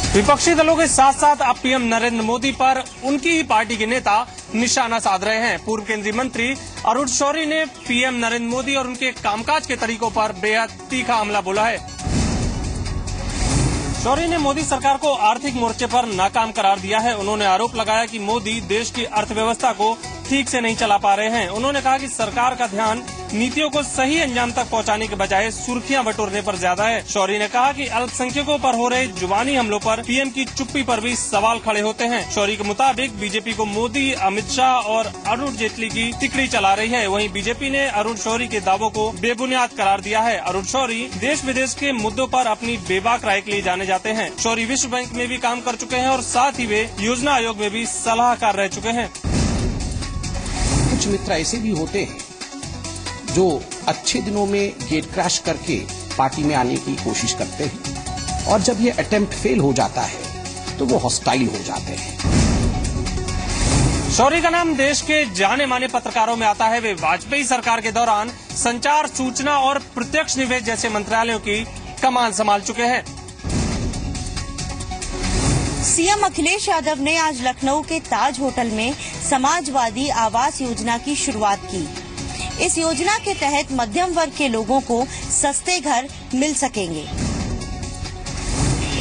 विपक्षी दलों के साथ साथ अब पीएम नरेंद्र मोदी पर उनकी ही पार्टी के नेता निशाना साध रहे हैं। पूर्व केंद्रीय मंत्री अरुण शौरी ने पीएम नरेंद्र मोदी और उनके कामकाज के तरीकों पर बेहद तीखा हमला बोला है। शौरी ने मोदी सरकार को आर्थिक मोर्चे पर नाकाम करार दिया है। उन्होंने आरोप लगाया कि मोदी देश की अर्थव्यवस्था को ठीक से नहीं चला पा रहे हैं। उन्होंने कहा कि सरकार का ध्यान नीतियों को सही अंजाम तक पहुंचाने के बजाय सुर्खियां बटोरने पर ज्यादा है। शौरी ने कहा कि अल्पसंख्यकों पर हो रहे जुबानी हमलों पर पीएम की चुप्पी पर भी सवाल खड़े होते हैं। शौरी के मुताबिक बीजेपी को मोदी, अमित शाह और अरुण जेटली की तिकड़ी चला रही है। वहीं बीजेपी ने अरुण शौरी के दावों को बेबुनियाद करार दिया है। अरुण शौरी देश विदेश के मुद्दों पर अपनी बेबाक राय के लिए जाने जाते हैं। शौरी विश्व बैंक में भी काम कर चुके हैं और साथ ही वे योजना आयोग में भी सलाहकार रह चुके हैं। कुछ मित्र ऐसे भी होते हैं जो अच्छे दिनों में गेट क्रैश करके पार्टी में आने की कोशिश करते हैं और जब ये अटेम्प्ट फेल हो जाता है तो वो हॉस्टाइल हो जाते हैं। शौरी का नाम देश के जाने माने पत्रकारों में आता है। वे वाजपेयी सरकार के दौरान संचार, सूचना और प्रत्यक्ष निवेश जैसे मंत्रालयों की कमान संभाल चुके हैं। सीएम अखिलेश यादव ने आज लखनऊ के ताज होटल में समाजवादी आवास योजना की शुरुआत की। इस योजना के तहत मध्यम वर्ग के लोगों को सस्ते घर मिल सकेंगे।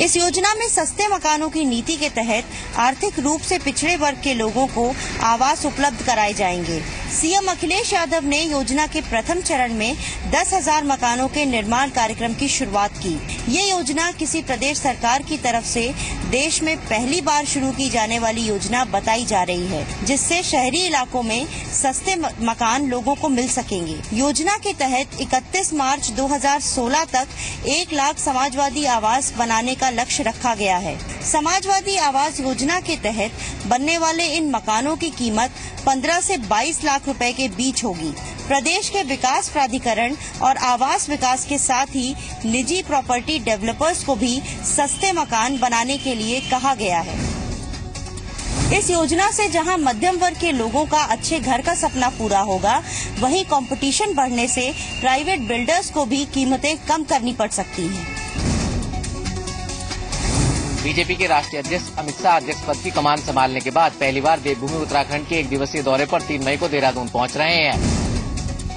इस योजना में सस्ते मकानों की नीति के तहत आर्थिक रूप से पिछड़े वर्ग के लोगों को आवास उपलब्ध कराए जाएंगे। सीएम अखिलेश यादव ने योजना के प्रथम चरण में 10,000 मकानों के निर्माण कार्यक्रम की शुरुआत की। ये योजना किसी प्रदेश सरकार की तरफ से देश में पहली बार शुरू की जाने वाली योजना बताई जा रही है, जिससे शहरी इलाकों में सस्ते मकान लोगों को मिल सकेंगे। योजना के तहत 31 मार्च 2016 तक 1 लाख समाजवादी आवास बनाने का लक्ष्य रखा गया है। समाजवादी आवास योजना के तहत बनने वाले इन मकानों की कीमत 15 से 22 लाख रुपए के बीच होगी। प्रदेश के विकास प्राधिकरण और आवास विकास के साथ ही निजी प्रॉपर्टी डेवलपर्स को भी सस्ते मकान बनाने के लिए कहा गया है। इस योजना से जहां मध्यम वर्ग के लोगों का अच्छे घर का सपना पूरा होगा, वहीं कंपटीशन बढ़ने से प्राइवेट बिल्डर्स को भी कीमतें कम करनी पड़ सकती हैं। बीजेपी के राष्ट्रीय अध्यक्ष अमित शाह अध्यक्ष पद की कमान संभालने के बाद पहली बार देवभूमि उत्तराखंड के 1 दिवसीय दौरे पर 3 मई को देहरादून पहुंच रहे हैं।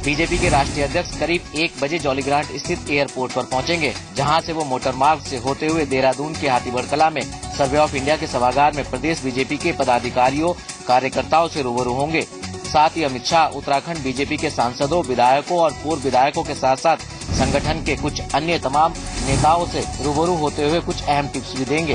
बीजेपी के राष्ट्रीय अध्यक्ष करीब 1 बजे जौलीग्रांट स्थित एयरपोर्ट पर पहुंचेंगे, जहां से वो मोटर मार्ग से होते हुए देहरादून के हाथीबड़ कला में सर्वे ऑफ इंडिया के सभागार में प्रदेश बीजेपी के पदाधिकारियों, कार्यकर्ताओं से रूबरू होंगे। साथ ही अमित शाह उत्तराखंड बीजेपी के सांसदों, विधायकों और पूर्व विधायकों के साथ साथ संगठन के कुछ अन्य तमाम नेताओं से रूबरू होते हुए कुछ अहम टिप्स भी देंगे।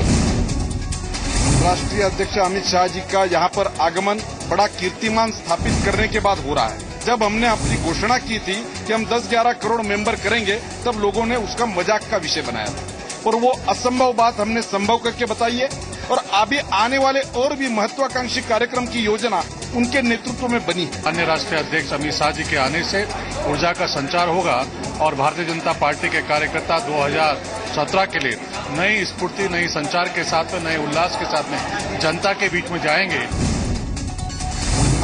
राष्ट्रीय अध्यक्ष अमित शाह जी का यहाँ पर आगमन बड़ा कीर्तिमान स्थापित करने के बाद हो रहा है। जब हमने अपनी घोषणा की थी कि हम 10-11 करोड़ मेंबर करेंगे, तब लोगों ने उसका मजाक का विषय बनाया था और वो असंभव बात हमने संभव करके बताई है। और अभी आने वाले और भी महत्वाकांक्षी कार्यक्रम की योजना उनके नेतृत्व में बनी है। अन्य राष्ट्रीय अध्यक्ष अमित शाह जी के आने से ऊर्जा का संचार होगा और भारतीय जनता पार्टी के कार्यकर्ता 2017 के लिए नई स्फूर्ति, नई संचार के साथ, नए उल्लास के साथ में जनता के बीच में जाएंगे।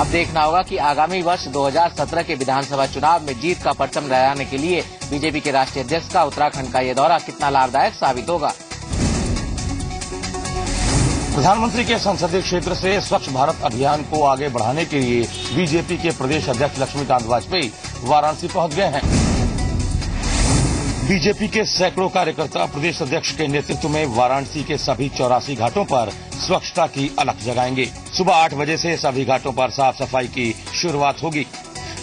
अब देखना होगा कि आगामी वर्ष 2017 के विधानसभा चुनाव में जीत का परचम लहराने के लिए बीजेपी के राष्ट्रीय अध्यक्ष का उत्तराखंड का ये दौरा कितना लाभदायक साबित होगा। प्रधानमंत्री के संसदीय क्षेत्र से स्वच्छ भारत अभियान को आगे बढ़ाने के लिए बीजेपी के प्रदेश अध्यक्ष लक्ष्मीकांत वाजपेयी वाराणसी पहुंच गए हैं। बीजेपी के सैकड़ों कार्यकर्ता प्रदेश अध्यक्ष के नेतृत्व में वाराणसी के सभी 84 घाटों पर स्वच्छता की अलख जगाएंगे। सुबह 8 बजे से सभी घाटों पर साफ सफाई की शुरुआत होगी।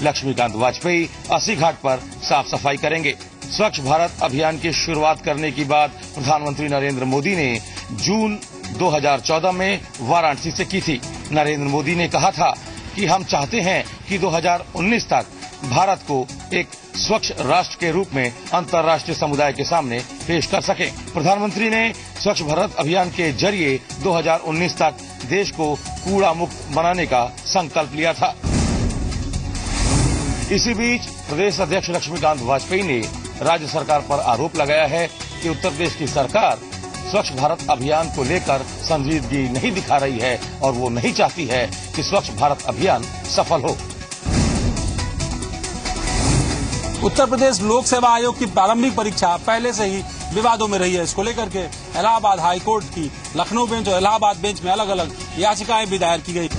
लक्ष्मीकांत वाजपेयी 80 घाट पर साफ सफाई करेंगे। स्वच्छ भारत अभियान की शुरुआत करने के बाद प्रधानमंत्री नरेंद्र मोदी ने जून 2014 में वाराणसी से की थी। नरेंद्र मोदी ने कहा था कि हम चाहते हैं कि 2019 तक भारत को एक स्वच्छ राष्ट्र के रूप में अंतर्राष्ट्रीय समुदाय के सामने पेश कर सके। प्रधानमंत्री ने स्वच्छ भारत अभियान के जरिए 2019 तक देश को कूड़ा मुक्त बनाने का संकल्प लिया था। इसी बीच प्रदेश अध्यक्ष लक्ष्मीकांत वाजपेयी ने राज्य सरकार पर आरोप लगाया है कि उत्तर प्रदेश की सरकार स्वच्छ भारत अभियान को लेकर संजीदगी नहीं दिखा रही है और वो नहीं चाहती है कि स्वच्छ भारत अभियान सफल हो। उत्तर प्रदेश लोक सेवा आयोग की प्रारंभिक परीक्षा पहले से ही विवादों में रही है। इसको लेकर के इलाहाबाद हाई कोर्ट की लखनऊ बेंच और इलाहाबाद बेंच में अलग अलग याचिकाएं भी दायर की गई।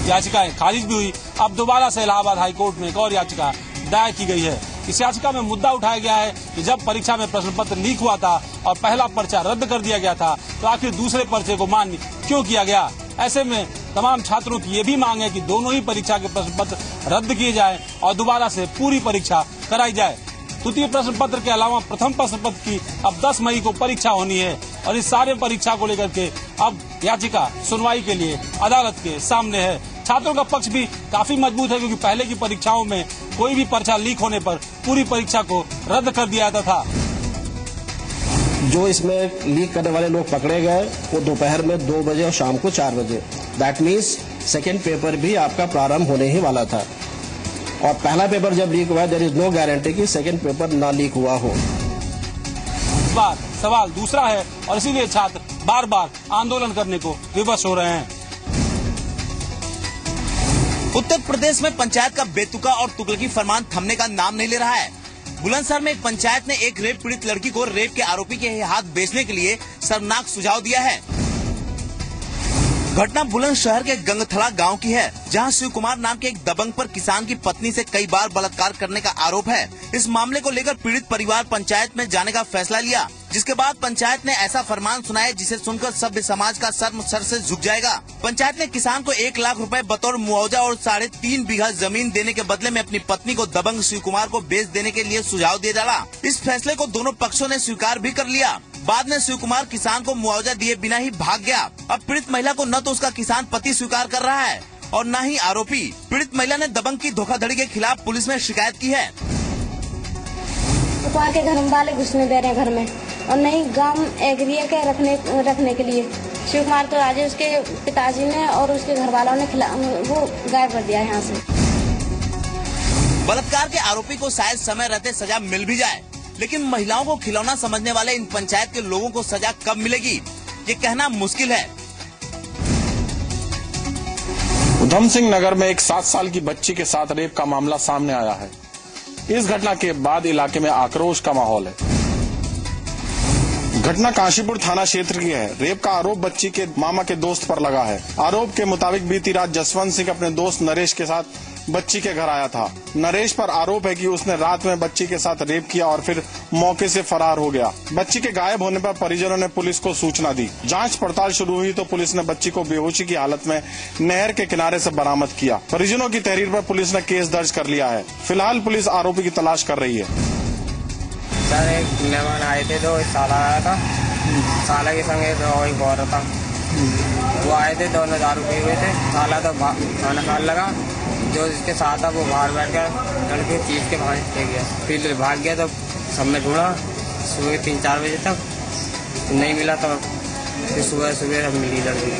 याचिकाएं खारिज भी हुई। अब दोबारा से इलाहाबाद हाई कोर्ट में एक और याचिका दायर की गई है। इस याचिका में मुद्दा उठाया गया है कि जब परीक्षा में प्रश्न पत्र लीक हुआ था और पहला पर्चा रद्द कर दिया गया था, तो आखिर दूसरे पर्चे को मान्य क्यों किया गया। ऐसे में तमाम छात्रों की ये भी मांग है कि दोनों ही परीक्षा के प्रश्न पत्र रद्द किए जाएं और दोबारा से पूरी परीक्षा कराई जाए। द्वितीय प्रश्न पत्र के अलावा प्रथम प्रश्न पत्र की अब 10 मई को परीक्षा होनी है और इस सारे परीक्षा को लेकर के अब याचिका सुनवाई के लिए अदालत के सामने है। छात्रों का पक्ष भी काफी मजबूत है, क्योंकि पहले की परीक्षाओं में कोई भी पर्चा लीक होने पर पूरी परीक्षा को रद्द कर दिया जाता था। जो इसमें लीक करने वाले लोग पकड़े गए वो दोपहर में 2 बजे और शाम को 4 बजे। दैट मीन्स सेकेंड पेपर भी आपका प्रारंभ होने ही वाला था और पहला पेपर जब लीक हुआ, देयर इज नो गारंटी कि सेकेंड पेपर ना लीक हुआ हो। इस बार सवाल दूसरा है और इसीलिए छात्र बार बार आंदोलन करने को विवश हो रहे हैं। उत्तर प्रदेश में पंचायत का बेतुका और तुगलकी फरमान थमने का नाम नहीं ले रहा है। बुलंदशहर में एक पंचायत ने एक रेप पीड़ित लड़की को रेप के आरोपी के हाथ बेचने के लिए शर्मनाक सुझाव दिया है। घटना बुलंदशहर के गंगथला गांव की है, जहां शिव कुमार नाम के एक दबंग पर किसान की पत्नी से कई बार बलात्कार करने का आरोप है। इस मामले को लेकर पीड़ित परिवार पंचायत में जाने का फैसला लिया, जिसके बाद पंचायत ने ऐसा फरमान सुनाया जिसे सुनकर सभ्य समाज का शर्म सर से झुक जाएगा। पंचायत ने किसान को 1 लाख रुपए बतौर मुआवजा और 3.5 बीघा जमीन देने के बदले में अपनी पत्नी को दबंग शिव कुमार को बेच देने के लिए सुझाव दे डाला। इस फैसले को दोनों पक्षों ने स्वीकार भी कर लिया। बाद में शिव कुमार किसान को मुआवजा दिए बिना ही भाग गया। अब पीड़ित महिला को न तो उसका किसान पति स्वीकार कर रहा है और न ही आरोपी। पीड़ित महिला ने दबंग की धोखाधड़ी के खिलाफ पुलिस में शिकायत की है। कुमार के घर वाले घुसने दे रहे हैं घर में और नहीं गांव एग्रिया के रखने के लिए। शिव कुमार तो आज उसके पिताजी ने और उसके घर वालों ने वो गायब कर दिया यहाँ से। बलात्कार के आरोपी को शायद समय रहते सजा मिल भी जाए, लेकिन महिलाओं को खिलौना समझने वाले इन पंचायत के लोगों को सजा कब मिलेगी, ये कहना मुश्किल है। उधम सिंह नगर में एक 7 साल की बच्ची के साथ रेप का मामला सामने आया है। इस घटना के बाद इलाके में आक्रोश का माहौल है। घटना काशीपुर थाना क्षेत्र की है। रेप का आरोप बच्ची के मामा के दोस्त पर लगा है। आरोप के मुताबिक बीती रात जसवंत सिंह अपने दोस्त नरेश के साथ बच्ची के घर आया था। नरेश पर आरोप है कि उसने रात में बच्ची के साथ रेप किया और फिर मौके से फरार हो गया। बच्ची के गायब होने पर परिजनों ने पुलिस को सूचना दी। जांच पड़ताल शुरू हुई तो पुलिस ने बच्ची को बेहोशी की हालत में नहर के किनारे से बरामद किया। परिजनों की तहरीर पर पुलिस ने केस दर्ज कर लिया है। फिलहाल पुलिस आरोपी की तलाश कर रही है। सर एक मेहमान आए थे, तो साला आया था, साला के संग एक और था, वो आए थे, दोनों दारू पी हुए थे। साला तो खाना खाने लगा, जो जिसके साथ था वो बाहर बैठ कर लड़के चीज के भाग गया। फिर भाग गया तो सबने ढूंढा सुबह 3-4 बजे तक, नहीं मिला तो फिर सुबह मिली लड़की।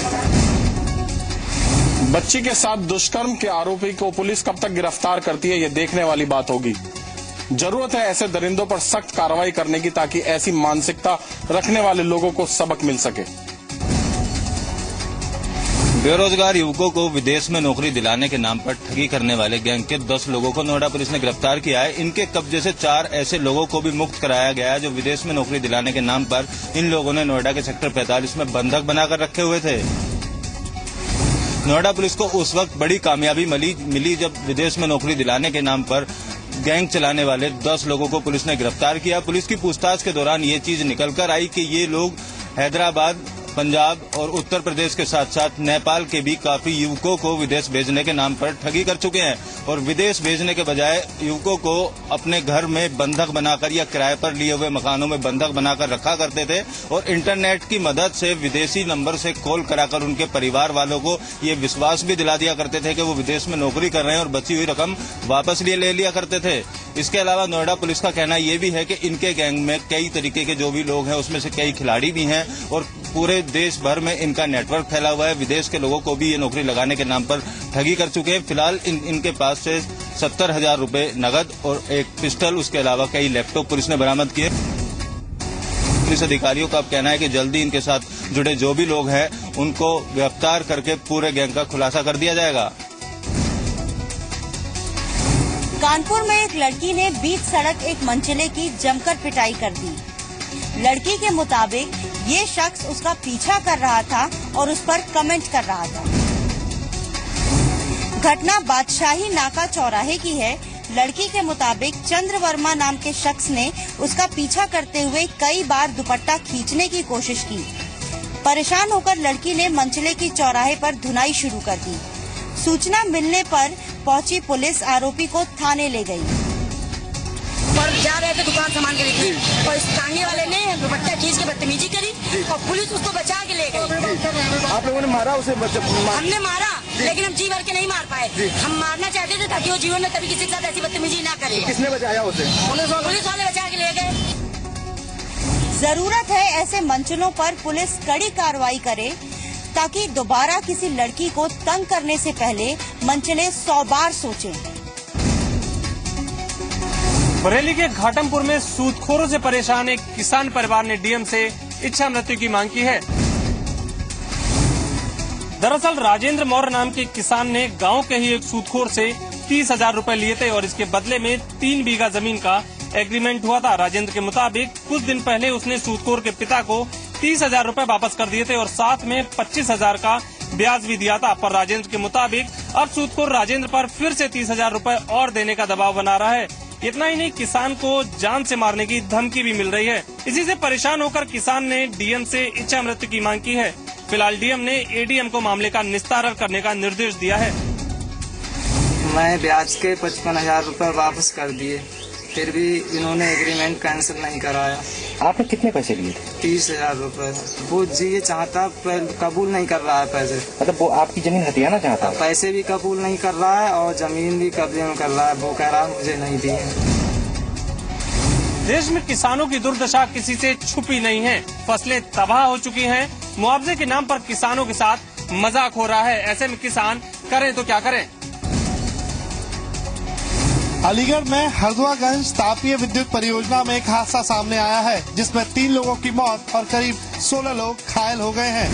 बच्ची के साथ दुष्कर्म के आरोपी को पुलिस कब तक गिरफ्तार करती है, ये देखने वाली बात होगी। जरूरत है ऐसे दरिंदों पर सख्त कार्रवाई करने की, ताकि ऐसी मानसिकता रखने वाले लोगों को सबक मिल सके। बेरोजगार युवकों को विदेश में नौकरी दिलाने के नाम पर ठगी करने वाले गैंग के 10 लोगों को नोएडा पुलिस ने गिरफ्तार किया है। इनके कब्जे से 4 ऐसे लोगों को भी मुक्त कराया गया है जो विदेश में नौकरी दिलाने के नाम पर इन लोगों ने नोएडा के सेक्टर 45 में बंधक बनाकर रखे हुए थे। नोएडा पुलिस को उस वक्त बड़ी कामयाबी मिली जब विदेश में नौकरी दिलाने के नाम पर गैंग चलाने वाले 10 लोगों को पुलिस ने गिरफ्तार किया। पुलिस की पूछताछ के दौरान ये चीज निकल कर आई कि ये लोग हैदराबाद, पंजाब और उत्तर प्रदेश के साथ साथ नेपाल के भी काफी युवकों को विदेश भेजने के नाम पर ठगी कर चुके हैं और विदेश भेजने के बजाय युवकों को अपने घर में बंधक बनाकर या किराए पर लिए हुए मकानों में बंधक बनाकर रखा करते थे और इंटरनेट की मदद से विदेशी नंबर से कॉल कराकर उनके परिवार वालों को ये विश्वास भी दिला दिया करते थे कि वो विदेश में नौकरी कर रहे हैं और बची हुई रकम वापस ले लिया करते थे। इसके अलावा नोएडा पुलिस का कहना ये भी है कि इनके गैंग में कई तरीके के जो भी लोग हैं उसमें से कई खिलाड़ी भी हैं और पूरे देश भर में इनका नेटवर्क फैला हुआ है। विदेश के लोगों को भी ये नौकरी लगाने के नाम पर ठगी कर चुके हैं। फिलहाल इनके पास से 70,000 रुपए नगद और एक पिस्टल, उसके अलावा कई लैपटॉप पुलिस ने बरामद किए। पुलिस अधिकारियों का अब कहना है कि जल्दी इनके साथ जुड़े जो भी लोग हैं उनको गिरफ्तार करके पूरे गैंग का खुलासा कर दिया जाएगा। कानपुर में एक लड़की ने बीच सड़क एक मनचले की जमकर पिटाई कर दी। लड़की के मुताबिक ये शख्स उसका पीछा कर रहा था और उस पर कमेंट कर रहा था। घटना बादशाही नाका चौराहे की है। लड़की के मुताबिक चंद्र वर्मा नाम के शख्स ने उसका पीछा करते हुए कई बार दुपट्टा खींचने की कोशिश की। परेशान होकर लड़की ने मनचले की चौराहे पर धुनाई शुरू कर दी। सूचना मिलने पर पहुंची पुलिस आरोपी को थाने ले गई। पर जा रहे थे दुकान सामान खरीदने और इस टांगे वाले ने दुपट्टा खींच के बदतमीजी करी और पुलिस उसको बचा के ले गई। आप लोगों ने मारा उसे? हमने मारा, लेकिन हम जी भर के नहीं मार पाए। हम मारना चाहते थे ताकि वो जीवन में कभी किसी के साथ ऐसी बदतमीजी ना करे। किसने बचाया उसे? पुलिस वाले बचा के ले गए। जरूरत है ऐसे मंचलों पर पुलिस कड़ी कार्रवाई करे ताकि दोबारा किसी लड़की को तंग करने से पहले मंचले 100 बार सोचें। बरेली के घाटमपुर में सूदखोरों से परेशान एक किसान परिवार ने डीएम से इच्छा मृत्यु की मांग की है। दरअसल राजेंद्र मौर्य नाम के किसान ने गांव के ही एक सूदखोर से 30,000 रुपए लिए थे और इसके बदले में 3 बीघा जमीन का एग्रीमेंट हुआ था। राजेंद्र के मुताबिक कुछ दिन पहले उसने सूदखोर के पिता को 30,000 रुपए वापस कर दिए थे और साथ में 25,000 का ब्याज भी दिया था। पर राजेंद्र के मुताबिक अब सूदखोर राजेंद्र पर फिर से 30,000 रुपए और देने का दबाव बना रहा है। इतना ही नहीं, किसान को जान से मारने की धमकी भी मिल रही है। इसी से परेशान होकर किसान ने डीएम से इच्छा मृत्यु की मांग की है। फिलहाल डीएम ने एडीएम को मामले का निस्तारण करने का निर्देश दिया है। मैं ब्याज के 55,000 रुपए वापस कर दिए, फिर भी इन्होंने एग्रीमेंट कैंसिल नहीं कराया। आपने कितने पैसे लिए थे? 30,000 रुपए। वो जी ये चाहता कबूल नहीं कर रहा है पैसे। मतलब वो आपकी जमीन हथियाना चाहता है? पैसे भी कबूल नहीं कर रहा है और जमीन भी कब्जे में कर रहा है। वो कह रहा है मुझे नहीं दी है। देश में किसानों की दुर्दशा किसी से छुपी नहीं है। फसलें तबाह हो चुकी हैं। मुआवजे के नाम पर किसानों के साथ मजाक हो रहा है। ऐसे में किसान करें तो क्या करें? अलीगढ़ में हरदुआगंज तापीय विद्युत परियोजना में एक हादसा सामने आया है, जिसमें 3 लोगों की मौत और करीब 16 लोग घायल हो गए हैं।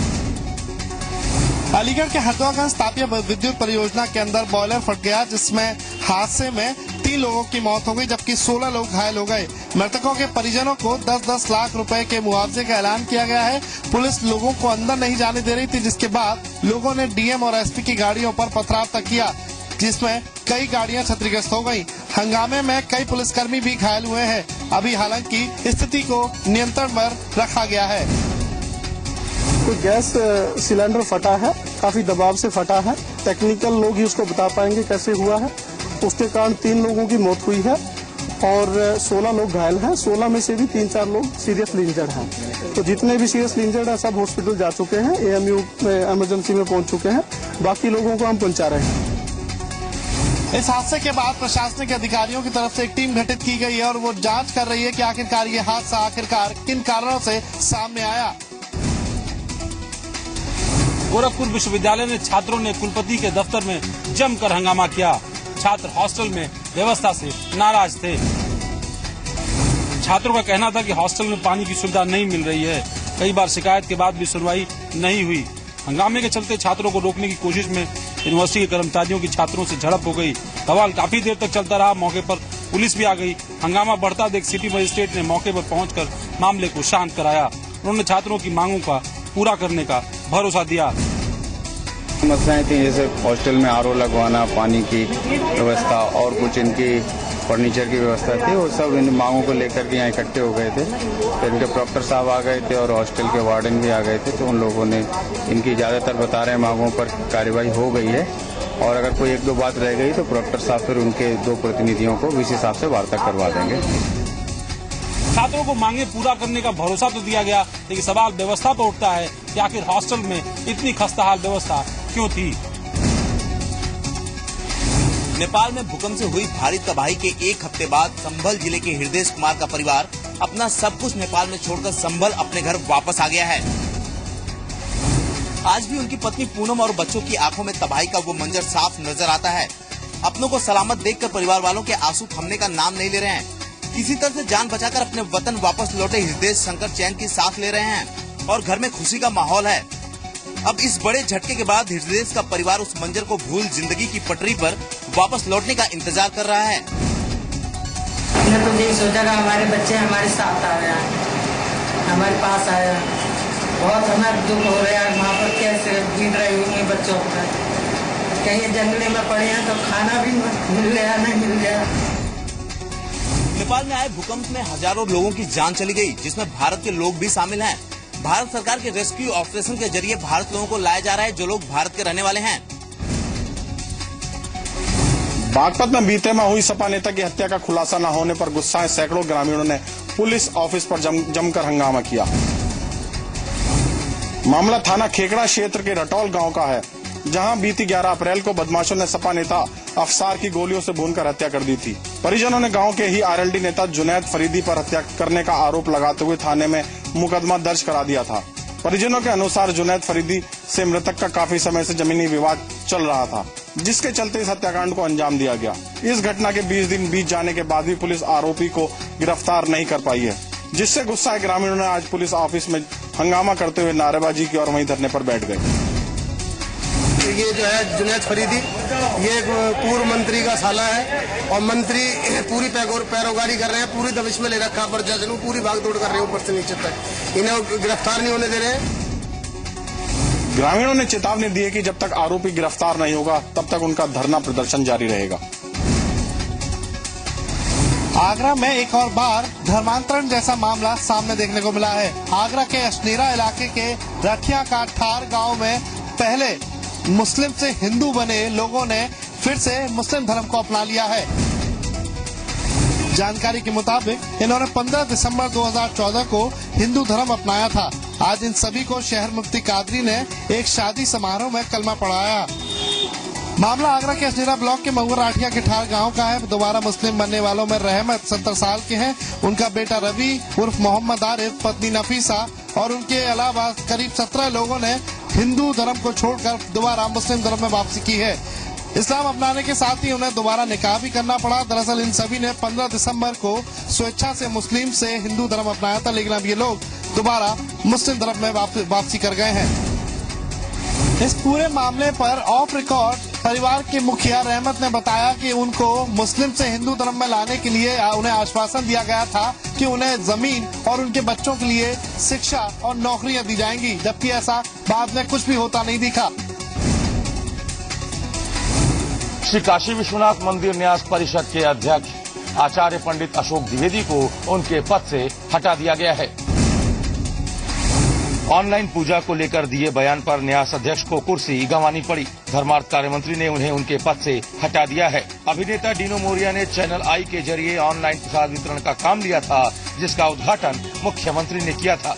अलीगढ़ के हरदुआगंज तापीय विद्युत परियोजना के अंदर बॉयलर फट गया, जिसमें हादसे में 3 लोगों की मौत हो गई जबकि 16 लोग घायल हो गए। मृतकों के परिजनों को 10-10 लाख रुपए के मुआवजे का ऐलान किया गया है। पुलिस लोगों को अंदर नहीं जाने दे रही थी, जिसके बाद लोगों ने डीएम और एसपी की गाड़ियों पर पथराव तक किया, जिसमें कई गाड़ियां क्षतिग्रस्त हो गयी। हंगामे में कई पुलिसकर्मी भी घायल हुए हैं। अभी हालांकि स्थिति को नियंत्रण में रखा गया है। तो गैस सिलेंडर फटा है, काफी दबाव से फटा है। टेक्निकल लोग ही उसको बता पाएंगे कैसे हुआ है। उसके कारण 3 लोगों की मौत हुई है और 16 लोग घायल हैं। 16 में से भी 3-4 लोग सीरियसली इंजर्ड हैं। तो जितने भी सीरियसली इंजर्ड हैं सब हॉस्पिटल जा चुके हैं, एएमयू इमरजेंसी में पहुंच चुके हैं। बाकी लोगों को हम पहुंचा रहे हैं। इस हादसे के बाद प्रशासनिक अधिकारियों की तरफ से एक टीम गठित की गई है और वो जांच कर रही है कि आखिरकार ये हादसा आखिरकार किन कारणों से सामने आया। गोरखपुर विश्वविद्यालय में छात्रों ने कुलपति के दफ्तर में जमकर हंगामा किया। छात्र हॉस्टल में व्यवस्था से नाराज थे। छात्रों का कहना था कि हॉस्टल में पानी की सुविधा नहीं मिल रही है। कई बार शिकायत के बाद भी सुनवाई नहीं हुई। हंगामे के चलते छात्रों को रोकने की कोशिश में यूनिवर्सिटी के कर्मचारियों की छात्रों से झड़प हो गई। बवाल काफी देर तक चलता रहा। मौके पर पुलिस भी आ गई। हंगामा बढ़ता देख सिटी मजिस्ट्रेट ने मौके पर पहुंचकर मामले को शांत कराया। उन्होंने छात्रों की मांगों का पूरा करने का भरोसा दिया। समस्याएं थी जैसे हॉस्टल में आरओ लगवाना, पानी की व्यवस्था और कुछ इनकी फर्नीचर की व्यवस्था थी। वो सब इन मांगों को लेकर के यहाँ इकट्ठे हो गए थे। फिर इनके प्रॉक्टर साहब आ गए थे और हॉस्टल के वार्डन भी आ गए थे। तो उन लोगों ने इनकी ज्यादातर बता रहे मांगों पर कार्रवाई हो गई है और अगर कोई 1-2 बात रह गई तो प्रॉक्टर साहब फिर उनके 2 प्रतिनिधियों को इस हिसाब से वार्ता करवा देंगे। छात्रों को मांगे पूरा करने का भरोसा तो दिया गया, लेकिन सवाल व्यवस्था पर उठता है कि आखिर हॉस्टल में इतनी खस्ताहाल व्यवस्था क्यों थी। नेपाल में भूकंप से हुई भारी तबाही के 1 हफ्ते बाद संभल जिले के हृदय कुमार का परिवार अपना सब कुछ नेपाल में छोड़कर संभल अपने घर वापस आ गया है। आज भी उनकी पत्नी पूनम और बच्चों की आंखों में तबाही का वो मंजर साफ नजर आता है। अपनों को सलामत देखकर परिवार वालों के आंसू थमने का नाम नहीं ले रहे हैं। किसी तरह से जान बचाकर अपने वतन वापस लौटे हृदय शंकर चैन की सांस ले रहे हैं और घर में खुशी का माहौल है। अब इस बड़े झटके के बाद हृदयेश का परिवार उस मंजर को भूल जिंदगी की पटरी पर वापस लौटने का इंतजार कर रहा है। मैंने तो नहीं सोचा कि हमारे बच्चे हमारे साथ आ रहे हैं, हमारे पास आया। बहुत हमें दुख हो रहा है, वहाँ पर कैसे बीत रही होंगी बच्चों पर। कहीं जंगले में पड़े हैं तो खाना भी मिल गया नहीं मिल गया। नेपाल में आए भूकंप में हजारों लोगों की जान चली गई, जिसमें भारत के लोग भी शामिल हैं। भारत सरकार के रेस्क्यू ऑपरेशन के जरिए भारत लोगों को लाया जा रहा है, जो लोग भारत के रहने वाले हैं। बागपत में बीते माह हुई सपा नेता की हत्या का खुलासा न होने पर गुस्साए सैकड़ों ग्रामीणों ने पुलिस ऑफिस पर जमकर हंगामा किया। मामला थाना खेकड़ा क्षेत्र के रटौल गांव का है, जहां बीती 11 अप्रैल को बदमाशों ने सपा नेता अफसार की गोलियों से भूनकर हत्या कर दी थी। परिजनों ने गांव के ही आरएलडी नेता जुनैद फरीदी पर हत्या करने का आरोप लगाते हुए थाने में मुकदमा दर्ज करा दिया था। परिजनों के अनुसार जुनैद फरीदी से मृतक का काफी समय से जमीनी विवाद चल रहा था, जिसके चलते इस हत्याकांड को अंजाम दिया गया। इस घटना के 20 दिन बीत जाने के बाद भी पुलिस आरोपी को गिरफ्तार नहीं कर पाई है, जिससे गुस्साए ग्रामीणों ने आज पुलिस ऑफिस में हंगामा करते हुए नारेबाजी की और वहीं धरने पर बैठ गए। ये जो है जुनैद फरीदी, ये एक पूर्व मंत्री का साला है और मंत्री पूरी पैरोगारी कर रहे हैं, पूरी दबिश में ले रखा है प्रशासन, पूरी भागदौड़ कर रहे हैं ऊपर से नीचे तक। इन्हें गिरफ्तार नहीं होने दे रहे हैं। ग्रामीणों ने चेतावनी दी है कि जब तक आरोपी गिरफ्तार नहीं होगा तब तक उनका धरना प्रदर्शन जारी रहेगा। आगरा में एक और बार धर्मांतरण जैसा मामला सामने देखने को मिला है। आगरा के अशनीरा इलाके के रठिया का ठार गांव में पहले मुस्लिम से हिंदू बने लोगों ने फिर से मुस्लिम धर्म को अपना लिया है। जानकारी के मुताबिक इन्होंने 15 दिसंबर 2014 को हिंदू धर्म अपनाया था। आज इन सभी को शहर मुफ्ती कादरी ने एक शादी समारोह में कलमा पढ़ाया। मामला आगरा के अशनीरा ब्लॉक के महुआ राठिया के ठार गांव का है। दोबारा मुस्लिम बनने वालों में रहमत 70 साल के हैं, उनका बेटा रवि उर्फ मोहम्मद आरिफ, पत्नी नफीसा और उनके अलावा करीब 17 लोगों ने हिंदू धर्म को छोड़कर दोबारा मुस्लिम धर्म में वापसी की है। इस्लाम अपनाने के साथ ही उन्हें दोबारा निकाह भी करना पड़ा। दरअसल इन सभी ने 15 दिसंबर को स्वेच्छा से मुस्लिम से हिंदू धर्म अपनाया था, लेकिन अब ये लोग दोबारा मुस्लिम धर्म में वापसी कर गए हैं। इस पूरे मामले पर ऑफ रिकॉर्ड परिवार के मुखिया रहमत ने बताया कि उनको मुस्लिम से हिंदू धर्म में लाने के लिए उन्हें आश्वासन दिया गया था कि उन्हें जमीन और उनके बच्चों के लिए शिक्षा और नौकरियां दी जाएंगी, जबकि ऐसा बाद में कुछ भी होता नहीं दिखा। श्री काशी विश्वनाथ मंदिर न्यास परिषद के अध्यक्ष आचार्य पंडित अशोक द्विवेदी को उनके पद से हटा दिया गया है। ऑनलाइन पूजा को लेकर दिए बयान पर न्यास अध्यक्ष को कुर्सी गंवानी पड़ी। धर्मार्थ कार्य मंत्री ने उन्हें उनके पद से हटा दिया है। अभिनेता डीनो मोरिया ने चैनल आई के जरिए ऑनलाइन प्रसाद वितरण का काम लिया था, जिसका उद्घाटन मुख्यमंत्री ने किया था।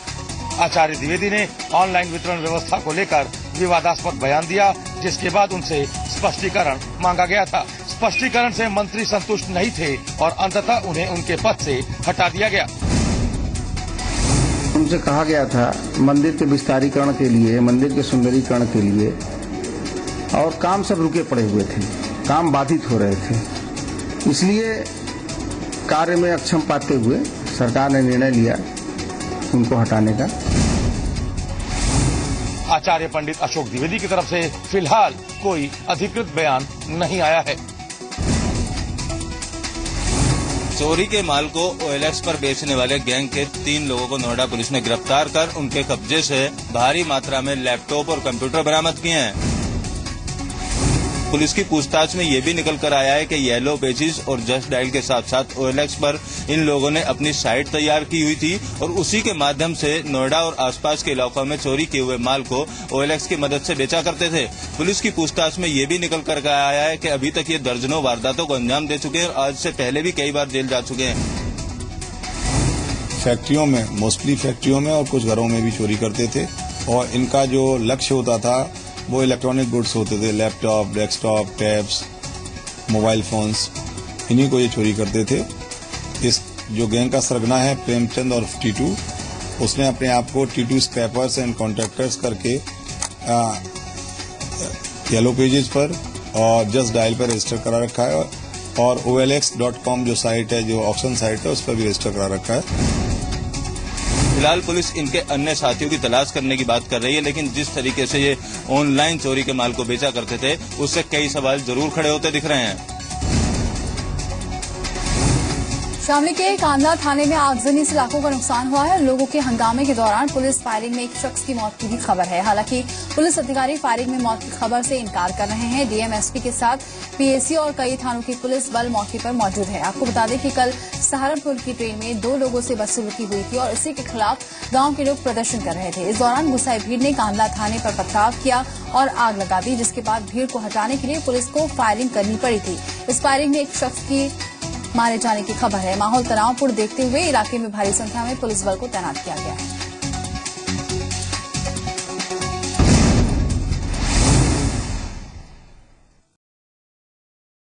आचार्य द्विवेदी ने ऑनलाइन वितरण व्यवस्था को लेकर विवादास्पद बयान दिया, जिसके बाद उनसे स्पष्टीकरण मांगा गया था। स्पष्टीकरण से मंत्री संतुष्ट नहीं थे और अंततः उन्हें उनके पद से हटा दिया गया। उनसे कहा गया था मंदिर के विस्तारीकरण के लिए, मंदिर के सुंदरीकरण के लिए, और काम सब रुके पड़े हुए थे, काम बाधित हो रहे थे। इसलिए कार्य में अक्षम पाते हुए सरकार ने निर्णय लिया उनको हटाने का। आचार्य पंडित अशोक द्विवेदी की तरफ से फिलहाल कोई अधिकृत बयान नहीं आया है। चोरी के माल को OLX पर बेचने वाले गैंग के 3 लोगों को नोएडा पुलिस ने गिरफ्तार कर उनके कब्जे से भारी मात्रा में लैपटॉप और कंप्यूटर बरामद किए हैं। पुलिस की पूछताछ में ये भी निकल कर आया है कि येलो पेजेस और जस्ट डायल के साथ साथ OLX पर इन लोगों ने अपनी साइट तैयार की हुई थी और उसी के माध्यम से नोएडा और आसपास के इलाकों में चोरी किए हुए माल को OLX की मदद से बेचा करते थे। पुलिस की पूछताछ में ये भी निकल कर आया है कि अभी तक ये दर्जनों वारदातों को अंजाम दे चुके हैं और आज से पहले भी कई बार जेल जा चुके हैं। फैक्ट्रियों में, मोस्टली फैक्ट्रियों में और कुछ घरों में भी चोरी करते थे और इनका जो लक्ष्य होता था वो इलेक्ट्रॉनिक गुड्स होते थे, laptop, desktop, tabs, mobile phones, इन्हीं को ये चोरी करते थे। इस जो गैंग का सरगना है प्रेमचंद और टीटू, उसने अपने आप को टीटू स्क्रैपर्स एंड कॉन्ट्रैक्टर्स करके येलो पेजेस पर और जस्ट डायल पर रजिस्टर करा रखा है और OLX.com जो साइट है, जो ऑक्शन साइट है, उस पर भी रजिस्टर करा रखा है। फिलहाल पुलिस इनके अन्य साथियों की तलाश करने की बात कर रही है, लेकिन जिस तरीके से ये ऑनलाइन चोरी के माल को बेचा करते थे उससे कई सवाल जरूर खड़े होते दिख रहे हैं। शामली के कांदला थाने में आगजनी से लाखों का नुकसान हुआ है। लोगों के हंगामे के दौरान पुलिस फायरिंग में एक शख्स की मौत की भी खबर है। हालांकि पुलिस अधिकारी फायरिंग में मौत की खबर से इनकार कर रहे हैं। डीएम एसपी के साथ पीएसी और कई थानों की पुलिस बल मौके पर मौजूद है। आपको बता दें कि कल सहारनपुर की ट्रेन में 2 लोगों से बदसलूकी हुई थी और इसी के खिलाफ गांव के लोग प्रदर्शन कर रहे थे। इस दौरान गुस्साई भीड़ ने कांदला थाने पर पथराव किया और आग लगा दी, जिसके बाद भीड़ को हटाने के लिए पुलिस को फायरिंग करनी पड़ी थी। इस फायरिंग में एक शख्स की मारे जाने की खबर है। माहौल तनावपूर्ण देखते हुए इलाके में भारी संख्या में पुलिस बल को तैनात किया गया है।